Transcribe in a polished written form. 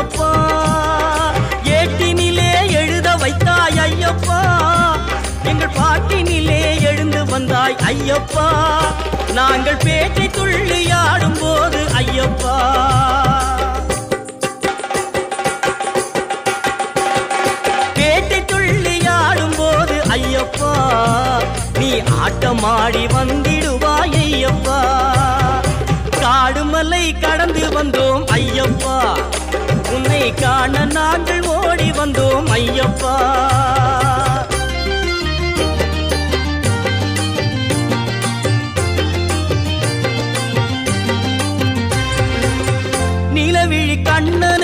ஐயப்பா. ஏட்டினிலே எழுத வைத்தாய் ஐயப்பா, எங்கள் பாட்டினிலே எழுந்து வந்தாய் ஐயப்பா. நாங்கள் பேட்டை துள்ளியாடும் போது ஐயப்பா, பேட்டை துள்ளியாடும் போது ஐயப்பா, நீ ஆட்டமாடி வந்திடுவாய் ஐயப்பா. காடுமலை கடந்து வந்தோம் ஐயப்பா, உன்னை காண நாங்கள் ஓடி வந்தோம் ஐயப்பா. நிலவிழி கண்ணன்